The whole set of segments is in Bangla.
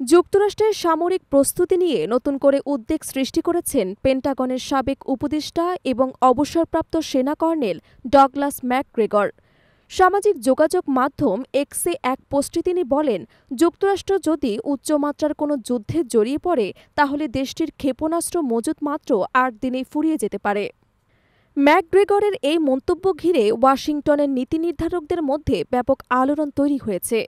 যুক্তরাষ্ট্রের সামরিক প্রস্তুতি নিয়ে নতুন করে উদ্বেগ সৃষ্টি করেছেন পেন্টাগনের সাবেক উপদেষ্টা এবং অবসরপ্রাপ্ত সেনা কর্নেল ডগলাস ম্যাকগ্রেগর। সামাজিক যোগাযোগ মাধ্যম এক্সে এক পোস্টে তিনি বলেন, যুক্তরাষ্ট্র যদি উচ্চমাত্রার কোনো যুদ্ধে জড়িয়ে পড়ে তাহলে দেশটির ক্ষেপণাস্ত্র মজুত মাত্র ৮ দিনেই ফুরিয়ে যেতে পারে। ম্যাকগ্রেগরের এই মন্তব্য ঘিরে ওয়াশিংটনের নীতি নির্ধারকদের মধ্যে ব্যাপক আলোড়ন তৈরি হয়েছে।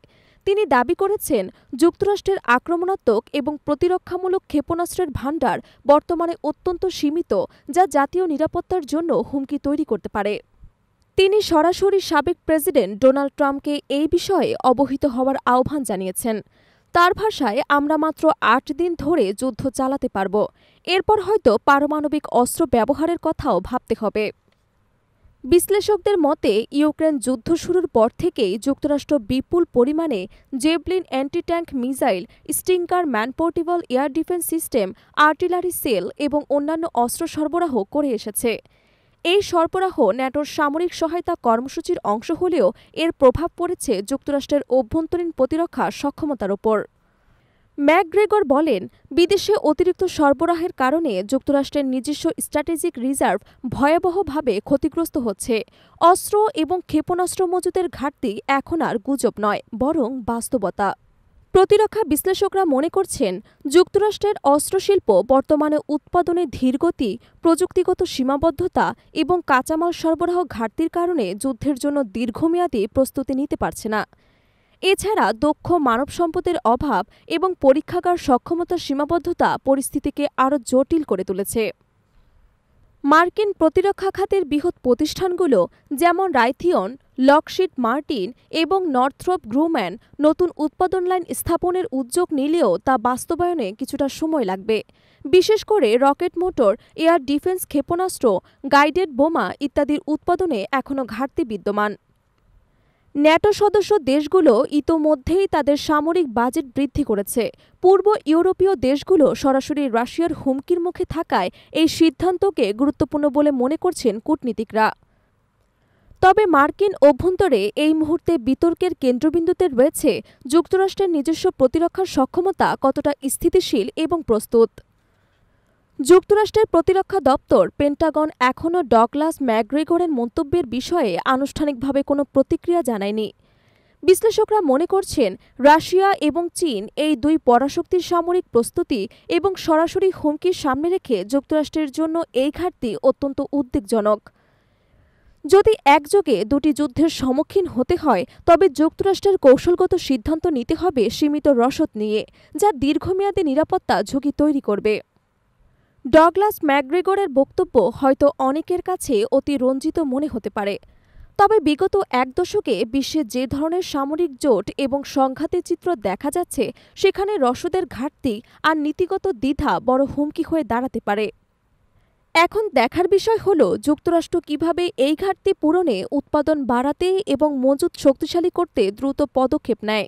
তিনি দাবি করেছেন, যুক্তরাষ্ট্রের আক্রমণাত্মক এবং প্রতিরক্ষামূলক ক্ষেপণাস্ত্রের ভাণ্ডার বর্তমানে অত্যন্ত সীমিত, যা জাতীয় নিরাপত্তার জন্য হুমকি তৈরি করতে পারে। তিনি সরাসরি সাবেক প্রেসিডেন্ট ডোনাল্ড ট্রাম্পকে এই বিষয়ে অবহিত হওয়ার আহ্বান জানিয়েছেন। তার ভাষায়, আমরা মাত্র ৮ দিন ধরে যুদ্ধ চালাতে পারব, এরপর হয়তো পারমাণবিক অস্ত্র ব্যবহারের কথাও ভাবতে হবে। বিশ্লেষকদের মতে, ইউক্রেন যুদ্ধ শুরুর পর থেকেই যুক্তরাষ্ট্র বিপুল পরিমাণে Javelin anti tank missile, Stinger man portable air defence system, artillery shell এবং অন্যান্য অস্ত্র সরবরাহ করে এসেছে। এই সরবরাহ ন্যাটোর সামরিক সহায়তা কর্মসূচির অংশ হলেও এর প্রভাব পড়েছে যুক্তরাষ্ট্রের অভ্যন্তরীণ প্রতিরক্ষা সক্ষমতার ওপর। ম্যাকগ্রেগর বলেন, বিদেশে অতিরিক্ত সরবরাহের কারণে যুক্তরাষ্ট্রের নিজস্ব স্ট্র্যাটেজিক রিজার্ভ ভয়াবহভাবে ক্ষতিগ্রস্ত হচ্ছে। অস্ত্র এবং ক্ষেপণাস্ত্র মজুতের ঘাটতি এখন আর গুজব নয়, বরং বাস্তবতা। প্রতিরক্ষা বিশ্লেষকরা মনে করছেন, যুক্তরাষ্ট্রের অস্ত্রশিল্প বর্তমানে উৎপাদনে ধীরগতি, প্রযুক্তিগত সীমাবদ্ধতা এবং কাঁচামাল সরবরাহ ঘাটতির কারণে যুদ্ধের জন্য দীর্ঘমেয়াদী প্রস্তুতি নিতে পারছে না। এছাড়া দক্ষ মানব সম্পদের অভাব এবং পরীক্ষাগার সক্ষমতার সীমাবদ্ধতা পরিস্থিতিকে আরও জটিল করে তুলেছে। মার্কিন প্রতিরক্ষা খাতের বৃহৎ প্রতিষ্ঠানগুলো যেমন রাইথিয়ন, লকহিড মার্টিন এবং নর্থ্রপ গ্রুম্যান নতুন উৎপাদন লাইন স্থাপনের উদ্যোগ নিলেও তা বাস্তবায়নে কিছুটা সময় লাগবে। বিশেষ করে রকেট মোটর, এয়ার ডিফেন্স ক্ষেপণাস্ত্র, গাইডেড বোমা ইত্যাদির উৎপাদনে এখনও ঘাটতি বিদ্যমান। ন্যাটো সদস্য দেশগুলো ইতোমধ্যেই তাদের সামরিক বাজেট বৃদ্ধি করেছে। পূর্ব ইউরোপীয় দেশগুলো সরাসরি রাশিয়ার হুমকির মুখে থাকায় এই সিদ্ধান্তকে গুরুত্বপূর্ণ বলে মনে করছেন কূটনীতিকরা। তবে মার্কিন অভ্যন্তরে এই মুহূর্তে বিতর্কের কেন্দ্রবিন্দুতে রয়েছে যুক্তরাষ্ট্রের নিজস্ব প্রতিরক্ষার সক্ষমতা কতটা স্থিতিশীল এবং প্রস্তুত। যুক্তরাষ্ট্রের প্রতিরক্ষা দপ্তর পেন্টাগন এখনও ডগলাস ম্যাকগ্রেগরের মন্তব্যের বিষয়ে আনুষ্ঠানিকভাবে কোনো প্রতিক্রিয়া জানায়নি। বিশ্লেষকরা মনে করছেন, রাশিয়া এবং চীন এই দুই পরাশক্তির সামরিক প্রস্তুতি এবং সরাসরি হুমকির সামনে রেখে যুক্তরাষ্ট্রের জন্য এই ঘাটতি অত্যন্ত উদ্বেগজনক। যদি একযোগে দুটি যুদ্ধের সম্মুখীন হতে হয় তবে যুক্তরাষ্ট্রের কৌশলগত সিদ্ধান্ত নিতে হবে সীমিত রসদ নিয়ে, যা দীর্ঘমেয়াদী নিরাপত্তা ঝুঁকি তৈরি করবে। ডগলাস ম্যাকগ্রেগরের বক্তব্য হয়তো অনেকের কাছে অতি রঞ্জিত মনে হতে পারে, তবে বিগত এক দশকে বিশ্বে যে ধরনের সামরিক জোট এবং সংঘাতের চিত্র দেখা যাচ্ছে, সেখানে রসদের ঘাটতি আর নীতিগত দ্বিধা বড় হুমকি হয়ে দাঁড়াতে পারে। এখন দেখার বিষয় হল যুক্তরাষ্ট্র কিভাবে এই ঘাটতি পূরণে, উৎপাদন বাড়াতে এবং মজুত শক্তিশালী করতে দ্রুত পদক্ষেপ নেয়।